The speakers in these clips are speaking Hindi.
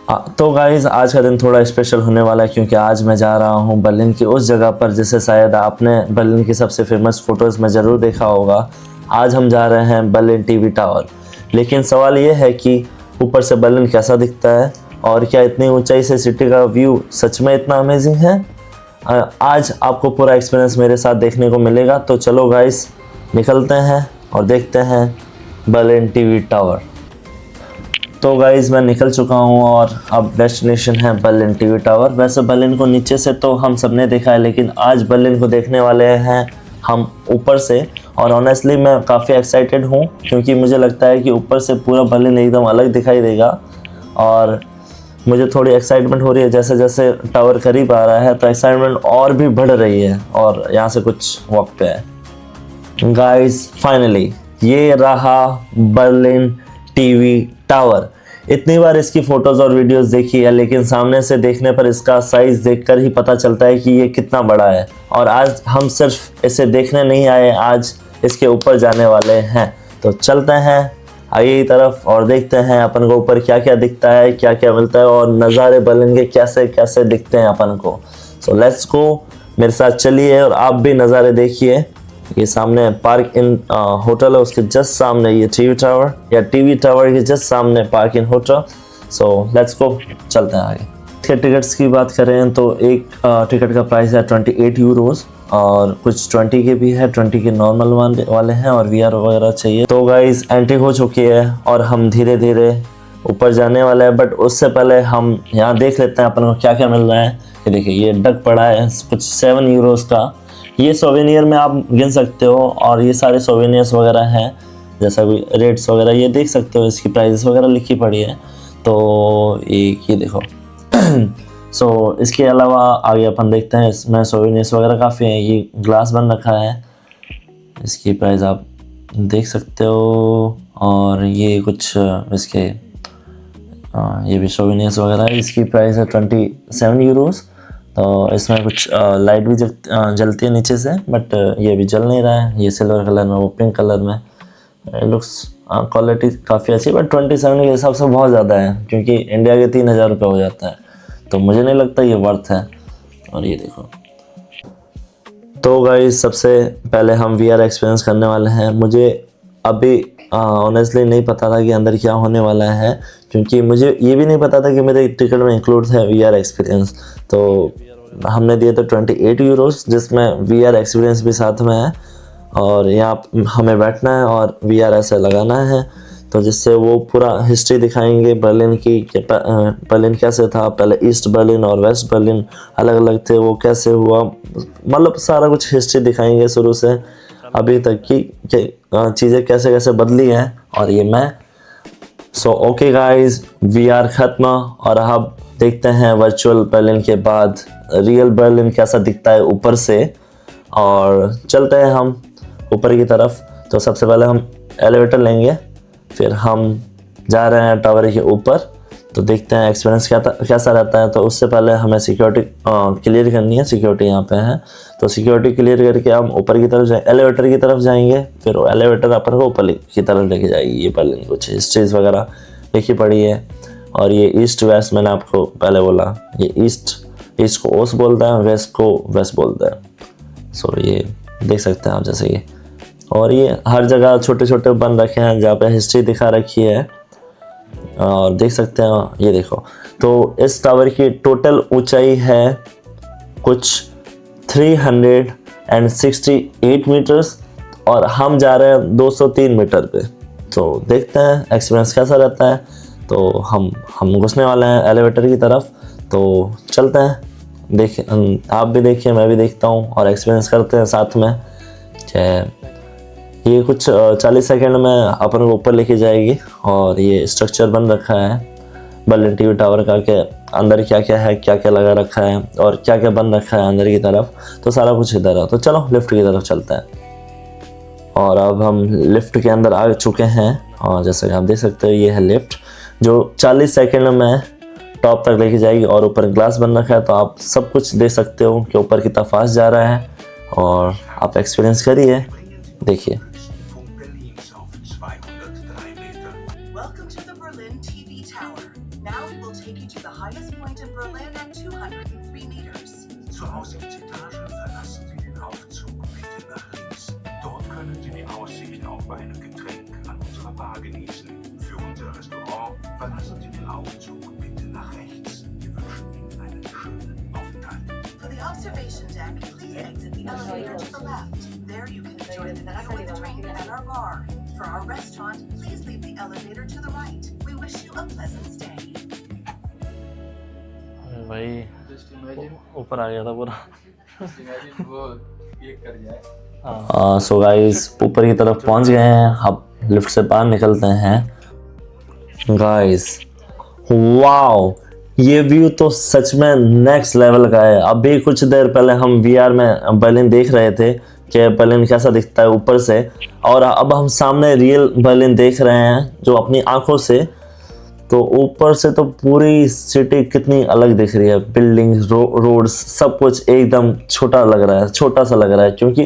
तो गाइज़ आज का दिन थोड़ा स्पेशल होने वाला है क्योंकि आज मैं जा रहा हूँ बर्लिन की उस जगह पर जिसे शायद आपने बर्लिन की सबसे फेमस फ़ोटोज़ में ज़रूर देखा होगा। आज हम जा रहे हैं बर्लिन टीवी टावर। लेकिन सवाल ये है कि ऊपर से बर्लिन कैसा दिखता है और क्या इतनी ऊंचाई से सिटी का व्यू सच में इतना अमेजिंग है। आज आपको पूरा एक्सपीरियंस मेरे साथ देखने को मिलेगा। तो चलो गाइस निकलते हैं और देखते हैं बर्लिन टीवी टावर। तो गाइज़ मैं निकल चुका हूँ और अब डेस्टिनेशन है बर्लिन टीवी टावर। वैसे बर्लिन को नीचे से तो हम सब ने देखा है, लेकिन आज बर्लिन को देखने वाले हैं हम ऊपर से। और ऑनेस्टली मैं काफ़ी एक्साइटेड हूँ क्योंकि मुझे लगता है कि ऊपर से पूरा बर्लिन एकदम अलग दिखाई देगा और मुझे थोड़ी एक्साइटमेंट हो रही है। जैसे जैसे टावर करीब आ रहा है तो एक्साइटमेंट और भी बढ़ रही है और यहाँ से कुछ वक्त पे है। गाइज़ फाइनली ये रहा बर्लिन टीवी टावर। इतनी बार इसकी फ़ोटोज़ और वीडियोस देखी है, लेकिन सामने से देखने पर इसका साइज़ देखकर ही पता चलता है कि ये कितना बड़ा है। और आज हम सिर्फ इसे देखने नहीं आए, आज इसके ऊपर जाने वाले हैं। तो चलते हैं आगे की तरफ और देखते हैं अपन को ऊपर क्या क्या दिखता है, क्या क्या मिलता है और नज़ारे बर्लिन के कैसे कैसे दिखते हैं अपन को। सो लेट्स गो, मेरे साथ चलिए और आप भी नज़ारे देखिए। ये सामने पार्क इन होटल है, उसके जस्ट सामने ये टीवी टावर या टीवी टावर के जस्ट सामने park in hotel. So let's go, चलते हैं आगे। इसके टिकट्स की बात करें तो एक टिकट का प्राइस है 28 यूरोज़ और कुछ 20 के भी है, 20 के नॉर्मल वाले हैं और VR वगैरह चाहिए। तो गाइस एंट्री हो चुकी है और हम धीरे धीरे ऊपर जाने वाले हैं, बट उससे पहले हम यहाँ देख लेते हैं अपन को क्या क्या मिल रहा है। ये देखिए ये डक पड़ा है कुछ 7 यूरोज़ का। ये सोवेनियर में आप गिन सकते हो और ये सारे सोवेनियर्स वगैरह हैं, जैसा भी रेट्स वगैरह ये देख सकते हो, इसकी प्राइस वगैरह लिखी पड़ी है। तो ये देखो सो इसके अलावा आगे अपन देखते हैं, इसमें सोवेनियर्स वगैरह काफ़ी हैं। ये ग्लास बन रखा है, इसकी प्राइस आप देख सकते हो। और ये कुछ इसके ये भी सोवेनियर्स वगैरह है, इसकी प्राइस है 27 यूरोज़। तो इसमें कुछ लाइट भी जलती है नीचे से, बट ये भी जल नहीं रहा है। ये सिल्वर कलर में, वो पिंक कलर में। लुक्स क्वालिटी काफ़ी अच्छी, बट 27 के हिसाब से बहुत ज़्यादा है क्योंकि इंडिया के 3000 रुपये हो जाता है। तो मुझे नहीं लगता ये वर्थ है। और ये देखो, तो गाइस सबसे पहले हम VR एक्सपीरियंस करने वाले हैं। मुझे अभी ऑनेस्टली नहीं पता था कि अंदर क्या होने वाला है, क्योंकि मुझे ये भी नहीं पता था कि मेरे टिकट में इंक्लूड है VR एक्सपीरियंस। तो हमने दिए थे 28 यूरोज़ जिसमें VR एक्सपीरियंस भी साथ में है। और यहाँ हमें बैठना है और VR ऐसे लगाना है, तो जिससे वो पूरा हिस्ट्री दिखाएंगे बर्लिन की कि बर्लिन कैसे था पहले। ईस्ट बर्लिन और वेस्ट बर्लिन अलग अलग थे, वो कैसे हुआ, मतलब सारा कुछ हिस्ट्री दिखाएंगे शुरू से अभी तक की चीज़ें कैसे कैसे बदली हैं। और ये मैं सो ओके गाइस, VR ख़त्म और अब देखते हैं वर्चुअल बर्लिन के बाद रियल बर्लिन कैसा दिखता है ऊपर से। और चलते हैं हम ऊपर की तरफ। तो सबसे पहले हम एलिवेटर लेंगे, फिर हम जा रहे हैं टावर के ऊपर। तो देखते हैं एक्सपीरियंस कैसा रहता है। तो उससे पहले हमें सिक्योरिटी क्लियर करनी है। सिक्योरिटी यहाँ पे है, तो सिक्योरिटी क्लियर करके हम ऊपर की तरफ एलिवेटर की तरफ जाएंगे। फिर वो एलिवेटर अपन को ऊपर की तरफ लेके जाएगी। ये बर्लिन कुछ हिस्ट्रीज वगैरह लिखी पड़ी है। और ये ईस्ट वेस्ट मैंने आपको पहले बोला, ये ईस्ट को ओस्ट बोलता है, वेस्ट को वेस्ट बोलता है। सो ये देख सकते हैं आप जैसे ये। और ये हर जगह छोटे छोटे बन रखे हैं जहाँ पे हिस्ट्री दिखा रखी है और देख सकते हैं। ये देखो, तो इस टावर की टोटल ऊंचाई है कुछ 368 मीटर्स और हम जा रहे हैं 203 मीटर पे। तो देखते हैं एक्सपीरियंस कैसा रहता है। तो हम घुसने वाले हैं एलिवेटर की तरफ, तो चलते हैं। देखिए, आप भी देखिए, मैं भी देखता हूँ और एक्सपीरियंस करते हैं साथ में। ये कुछ 40 सेकंड में अपन को ऊपर लेके जाएगी। और ये स्ट्रक्चर बन रखा है बर्लिन टीवी टावर का, के अंदर क्या क्या है, क्या क्या लगा रखा है और क्या क्या बन रखा है अंदर की तरफ, तो सारा कुछ इधर है। तो चलो लिफ्ट की तरफ चलते हैं। और अब हम लिफ्ट के अंदर आ चुके हैं और जैसे कि आप देख सकते हो ये है लिफ्ट जो 40 सेकंड में टॉप तक लेके जाएगी। और ऊपर ग्लास बन रखा है, तो आप सब कुछ देख सकते हो कि ऊपर कितना फास्ट जा रहा है। और आप एक्सपीरियंस करिए, देखिए। Welcome to the Berlin TV Tower. Now we will take you to the highest point in Berlin at 203 meters. Zur Aussichtsetage verlassen Sie den Aufzug bitte nach links. Dort können Sie die Aussicht auf ein Getränk an unserer Bar genießen. Für unser Restaurant verlassen Sie den Aufzug bitte nach rechts. Wir wünschen Ihnen einen schönen Aufenthalt. For the observation deck, please exit the elevator to the left. There you can enjoy the view with a drink at our bar. For our restaurant, please leave the elevator to the right. We wish you a pleasant stay. भाई Just imagine, ऊपर आ गया था पूरा। just imagine वो क्लिक कर जाए। सो गाइस ऊपर की तरफ पहुंच गए हैं, अब लिफ्ट से बाहर निकलते हैं। गाइस वाओ, ये व्यू तो सच में नेक्स्ट लेवल का है। अभी कुछ देर पहले हम वीआर में बर्लिन देख रहे थे कि बर्लिन कैसा दिखता है ऊपर से, और अब हम सामने रियल बर्लिन देख रहे हैं जो अपनी आंखों से। तो ऊपर से तो पूरी सिटी कितनी अलग दिख रही है, बिल्डिंग्स, रोड्स, सब कुछ एकदम छोटा लग रहा है, छोटा सा लग रहा है, क्योंकि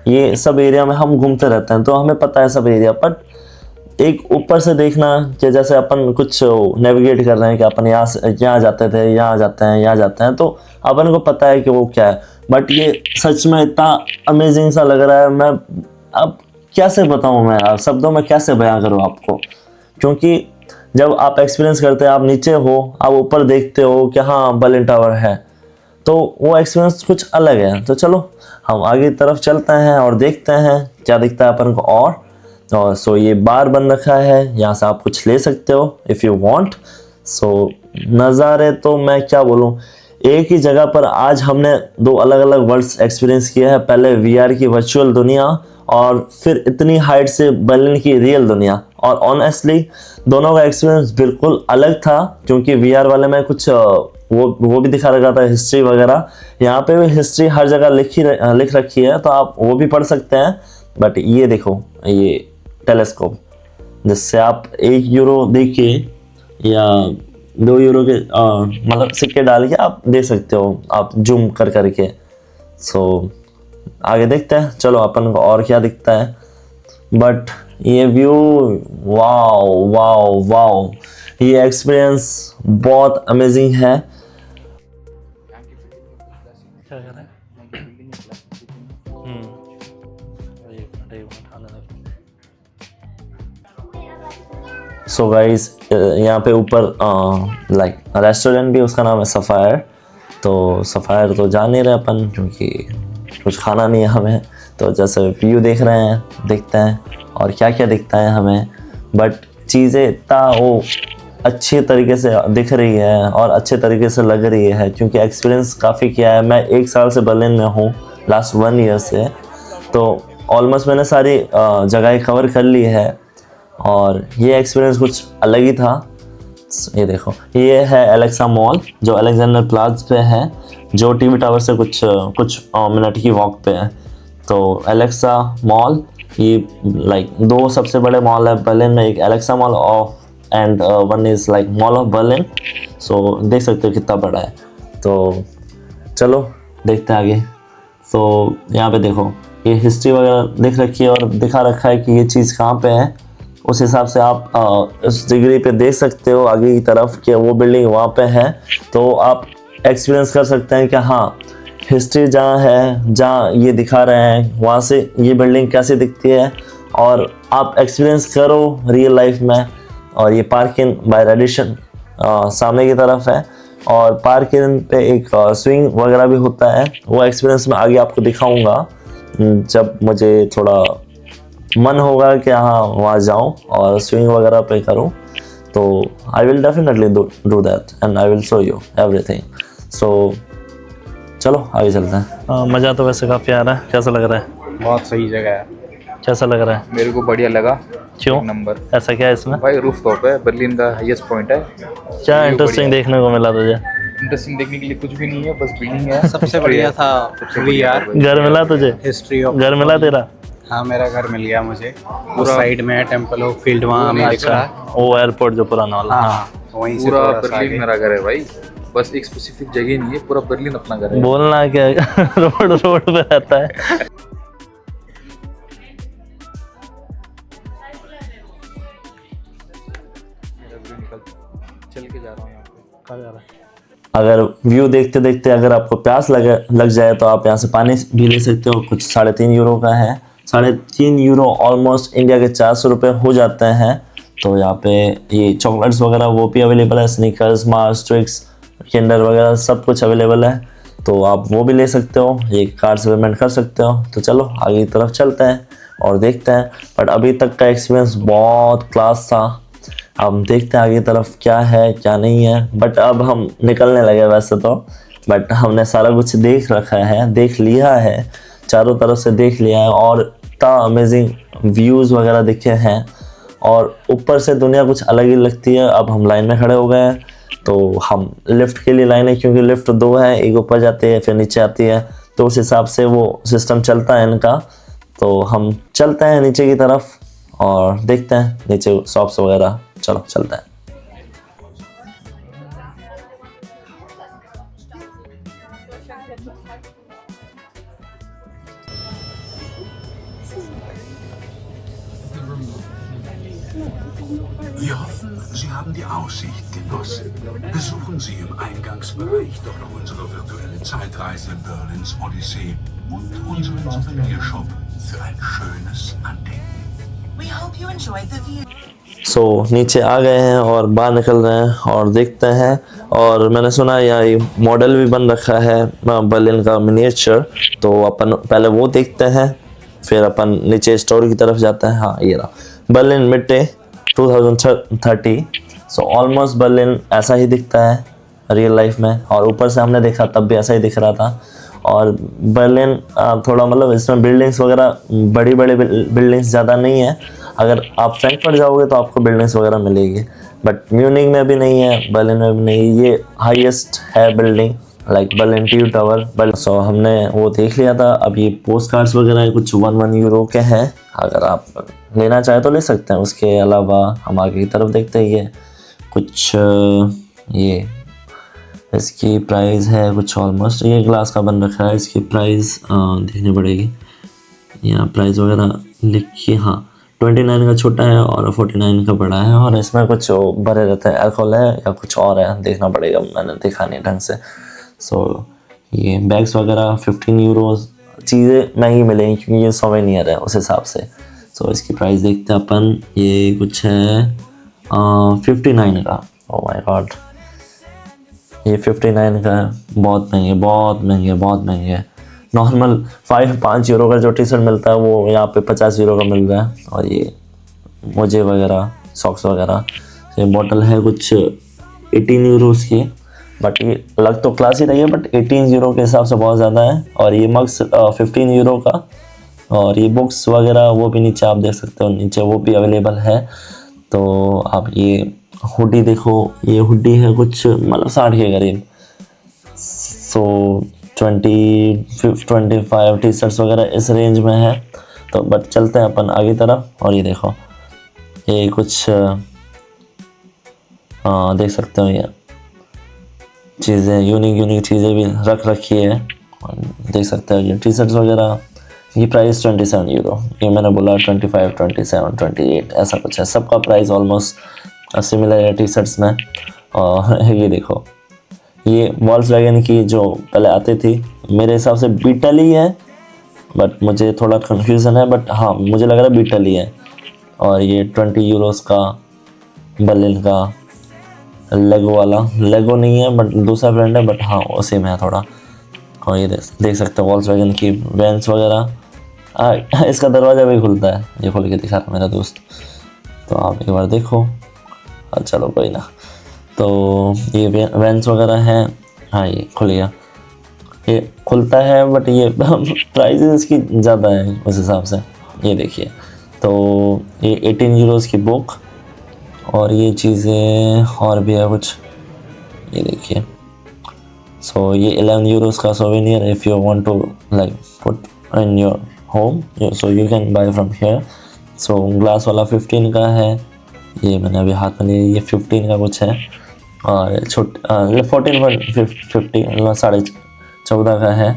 ये सब एरिया में हम घूमते रहते हैं तो हमें पता है सब एरिया। बट एक ऊपर से देखना कि जैसे अपन कुछ नेविगेट कर रहे हैं कि अपन यहाँ जाते थे, यहाँ जाते हैं, यहाँ जाते हैं, तो अपन को पता है कि वो क्या है। बट ये सच में इतना अमेजिंग सा लग रहा है, मैं अब कैसे बताऊँ, मैं यार शब्दों में कैसे बयां करूँ आपको, क्योंकि जब आप एक्सपीरियंस करते हैं, आप नीचे हो, आप ऊपर देखते हो कि हाँ बर्लिन टावर है, तो वो एक्सपीरियंस कुछ अलग है। तो चलो हम आगे की तरफ चलते हैं और देखते हैं क्या दिखता है अपन को। और सो ये बार बन रखा है, यहाँ से आप कुछ ले सकते हो इफ़ यू वांट। सो नज़ारे तो मैं क्या बोलूँ, एक ही जगह पर आज हमने दो अलग अलग वर्ल्ड्स एक्सपीरियंस किया है। पहले वीआर की वर्चुअल दुनिया और फिर इतनी हाइट से बर्लिन की रियल दुनिया। और ऑनेस्टली दोनों का एक्सपीरियंस बिल्कुल अलग था, क्योंकि वीआर वाले में कुछ वो भी दिखा रखा था हिस्ट्री वगैरह। यहाँ पे भी हिस्ट्री हर जगह लिख रखी है, तो आप वो भी पढ़ सकते हैं। बट ये देखो, ये टेलीस्कोप जिससे आप 1 यूरो दे के या 2 यूरो के मतलब सिक्के डाल के आप दे सकते हो, आप जूम कर करके। सो आगे देखते हैं, चलो अपन को और क्या दिखता है। बट ये व्यू, वाओ वाओ वाओ, ये एक्सपीरियंस बहुत अमेजिंग है। क्या कर रहा है? सो गाइस यहाँ पे ऊपर लाइक रेस्टोरेंट भी, उसका नाम है सफ़ायर। तो सफ़ायर तो जा नहीं रहे अपन, क्योंकि कुछ खाना नहीं है हमें। तो जैसे व्यू देख रहे हैं, देखते हैं और क्या क्या दिखता है हमें। बट चीज़ें इतना वो अच्छे तरीके से दिख रही है और अच्छे तरीके से लग रही है, क्योंकि एक्सपीरियंस काफ़ी किया है। मैं 1 साल से बर्लिन में हूँ, लास्ट 1 ईयर से, तो ऑलमोस्ट मैंने सारी जगह कवर कर ली है। और ये एक्सपीरियंस कुछ अलग ही था। ये देखो, ये है एलेक्सा मॉल जो अलेक्जेंडर प्लाज पे है, जो टीवी टावर से कुछ मिनट की वॉक पे है। तो एलेक्सा मॉल, ये लाइक 2 सबसे बड़े मॉल है बर्लिन में, एक Alexa mall and one is like mall of Berlin. So देख सकते हो कितना बड़ा है। तो चलो देखते हैं आगे। तो यहाँ पे देखो, ये हिस्ट्री वगैरह दिख रखी है और दिखा रखा है कि ये चीज़ कहाँ पे है। उस हिसाब से आप इस डिग्री पे देख सकते हो आगे की तरफ कि वो बिल्डिंग वहाँ पे है। तो आप एक्सपीरियंस कर सकते हैं कि हाँ हिस्ट्री जहाँ है, जहाँ ये दिखा रहे हैं, वहाँ से ये बिल्डिंग कैसे दिखती है, और आप एक्सपीरियंस करो रियल लाइफ में। और ये पार्किंग बाय रेडिशन सामने की तरफ है, और पार्किंग पे एक स्विंग वगैरह भी होता है। वो एक्सपीरियंस मैं आगे आपको दिखाऊंगा जब मुझे थोड़ा मन होगा कि हाँ वहाँ जाऊँ और स्विंग वगैरह पे करूँ। तो I will definitely do that and I will show you everything. So चलो आगे चलते हैं। मज़ा तो वैसे काफ़ी आ रहा है, कैसा लग रहा है? बहुत सही जगह है, कैसा लग रहा है? मेरे को बढ़िया लगा। क्यों? एक नंबर। ऐसा क्या है इसमें? भाई रूफ टॉप है, बर्लिन का हाईएस्ट पॉइंट है। क्या इंटरेस्टिंग देखने को मिला तुझे? इंटरेस्टिंग देखने के लिए कुछ भी नहीं है, बस बिल्डिंग है। सबसे बढ़िया था वीआर घर मिला तुझे? हिस्ट्री ऑफ घर मिला तेरा? हाँ मेरा घर मिल गया मुझे। उस साइड में है टेम्पल ऑफ फील्ड, वहाँ हमें दिख रहा है। वो एयरपोर्ट जो पुराना वाला। हाँ वहीं से पूरा थोड़ा सा बर्लिन आगे। मेरा घर है भाई, बस एक स्पेसिफिक जगह नहीं है, पूरा बर्लिन अपना घर है। बोलना क्या रोड पे रहता है। अंकल चल के जा रहा हूँ यहाँ पे। कहाँ जा रहा है? अगर व्यू देखते देखते अगर आपको प्यास लग जाए तो आप यहाँ से पानी भी ले सकते हो। कुछ 3.5 यूरो का है। 3.5 यूरो ऑलमोस्ट इंडिया के 400 रुपये हो जाते हैं। तो यहाँ पे ये चॉकलेट्स वगैरह वो भी अवेलेबल है, स्निकर्स, मार्स, ट्विक्स, किंडर वगैरह सब कुछ अवेलेबल है। तो आप वो भी ले सकते हो, ये कार्ड से पेमेंट कर सकते हो। तो चलो आगे की तरफ चलते हैं और देखते हैं। बट अभी तक का एक्सपीरियंस बहुत क्लास था। अब देखते हैं आगे की तरफ क्या है क्या नहीं है। बट अब हम निकलने लगे वैसे तो, बट हमने सारा कुछ देख रखा है, देख लिया है, चारों तरफ से देख लिया है और इतना अमेजिंग व्यूज़ वगैरह दिखे हैं और ऊपर से दुनिया कुछ अलग ही लगती है। अब हम लाइन में खड़े हो गए हैं तो हम लिफ्ट के लिए लाइन है, क्योंकि लिफ्ट 2 है, एक ऊपर जाती है फिर नीचे आती है, तो उस हिसाब से वो सिस्टम चलता है इनका। तो हम चलते हैं नीचे की तरफ और देखते हैं नीचे शॉप्स वगैरह। चलो चलते हैं। Wir hoffen, Sie haben die Aussicht genossen. Besuchen Sie im Eingangsbereich doch noch unsere virtuelle Zeitreise Berlins Odyssee und unseren Souvenirshop für ein schönes Andenken. We hope you enjoyed the view. सो नीचे आ गए हैं और बाहर निकल रहे हैं और देखते हैं। और मैंने सुना यहाँ ये मॉडल भी बन रखा है बर्लिन का मिनिएचर, तो अपन पहले वो देखते हैं फिर अपन नीचे स्टोर की तरफ जाते हैं। हाँ ये रहा Berlin midday 2030। So almost Berlin ऐसा ही दिखता है रियल लाइफ में, और ऊपर से हमने देखा तब भी ऐसा ही दिख रहा था। और बर्लिन थोड़ा मतलब इसमें बिल्डिंग्स वगैरह बड़ी बड़ी बिल्डिंग्स ज़्यादा नहीं है। अगर आप फ्रैंकफर्ट जाओगे तो आपको बिल्डिंग्स वगैरह मिलेगी, बट म्यूनिख में भी नहीं है, बर्लिन में भी नहीं। ये हाईएस्ट है building like Berlin TV tower. So हमने वो देख लिया था। अब ये पोस्ट कार्ड्स वगैरह कुछ 1 यूरो के हैं, अगर आप लेना चाहें तो ले सकते हैं। उसके अलावा हम आगे की तरफ देखते हैं। ये कुछ ये इसकी प्राइस है कुछ ऑलमोस्ट, ये ग्लास का बन रखा है, इसकी प्राइस देखनी पड़ेगी। यहाँ प्राइस वगैरह लिखी, हाँ 29 का छोटा है और 49 का बड़ा है। और इसमें कुछ भरे रहते हैं, अल्कोहल है या कुछ और है, देखना पड़ेगा, मैंने देखा नहीं ढंग से। सो ये बैग्स वगैरह 15 यूरो, चीज़ें महंगी मिलेंगी क्योंकि ये सोवेनियर है उस हिसाब से। सो इसकी प्राइस देखते हैं अपन। ये कुछ है 59 का। ओह माय गॉड, ये 59 का है। बहुत महंगे बहुत महंगे बहुत महंगे। नॉर्मल 5 यूरो का जो टी शर्ट मिलता है वो यहाँ पे 50 यूरो का मिल रहा है। और ये मोजे वगैरह, सॉक्स वगैरह। ये बॉटल है कुछ 18 यूरोस की, बट ये लग तो क्लास ही रही है, बट 18 यूरो के हिसाब से बहुत ज़्यादा है। और ये मग्स 15 यूरो का। और ये बुक्स वगैरह वो भी नीचे आप देख सकते हो, नीचे वो भी अवेलेबल है। तो आप ये हुडी देखो, ये हुडी है कुछ मतलब 60 के करीब। सो 25 टी शर्ट्स वगैरह इस रेंज में है। तो बट चलते हैं अपन आगे तरफ। और ये देखो, ये कुछ देख सकते हो, ये चीज़ें यूनिक चीज़ें भी रख रखी है, देख सकते हो। ये टी शर्ट्स वगैरह की प्राइस 27 यूरो, ये मैंने बोला 25, 27, 28 ऐसा कुछ है। सबका प्राइस ऑलमोस्ट सिमिलर है टी शर्ट्स में। और ये देखो, ये वॉल्क्सवैगन की जो पहले आती थी, मेरे हिसाब से बीटल ही है, बट मुझे थोड़ा कन्फ्यूज़न है, बट हाँ मुझे लग रहा है बीटल ही है। और ये 20 यूरोस का बर्लिन का लेगो वाला, लेगो नहीं है बट दूसरा ब्रांड है, बट हाँ उसी में है थोड़ा। और ये देख सकते हो वॉल्क्सवैगन की वैन्स वगैरह। इसका दरवाज़ा भी खुलता है, ये खोल के दिखा रहा मेरा दोस्त, तो आप एक बार देखो। चलो कोई ना। तो ये वैन्स वगैरह हैं। हाँ ये खुल गया, ये खुलता है, बट ये प्राइस इसकी ज़्यादा है उस हिसाब से। ये देखिए, तो ये 18 यूरोस की बुक। और ये चीज़ें और भी है कुछ, ये देखिए। सो ये 11 यूरोस का souvenir, if you want to like put in your home, so you can buy from here. So glass वाला 15 का है, ये मैंने अभी हाथ में लिया, ये 15 का कुछ है। और 14.50 14.5 का है।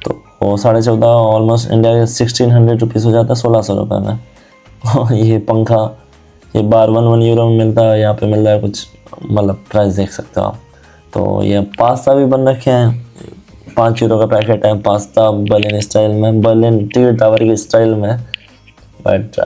तो वो 14.5 ऑलमोस्ट इंडिया के 1600 रुपीज़ हो जाता है, 1600 रुपये में। और ये पंखा ये बार 1 यूरो में मिलता है, यहाँ पे मिल रहा है कुछ, मतलब प्राइस देख सकते हो आप। तो ये पास्ता भी बन रखे हैं, 5 यूरो का पैकेट है पास्ता बर्लिन स्टाइल में, बर्लिन टीवी टावर के स्टाइल में। बट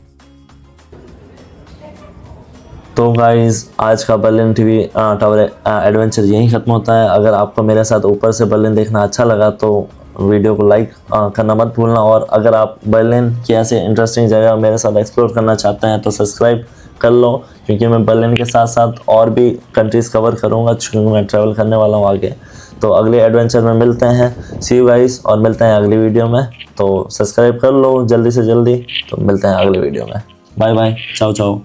तो गाइज़ आज का बर्लिन टीवी टावर एडवेंचर यहीं ख़त्म होता है। अगर आपको मेरे साथ ऊपर से बर्लिन देखना अच्छा लगा तो वीडियो को लाइक करना मत भूलना, और अगर आप बर्लिन की ऐसे इंटरेस्टिंग जगह मेरे साथ एक्सप्लोर करना चाहते हैं तो सब्सक्राइब कर लो, क्योंकि मैं बर्लिन के साथ साथ और भी कंट्रीज़ कवर करूँगा, क्योंकि मैं ट्रैवल करने वाला हूँ आगे। तो अगले एडवेंचर में मिलते हैं, सी यू गाइस, और मिलते हैं अगली वीडियो में। तो सब्सक्राइब कर लो जल्दी से जल्दी, तो मिलते हैं अगली वीडियो में। बाय बाय, चाओ चाओ।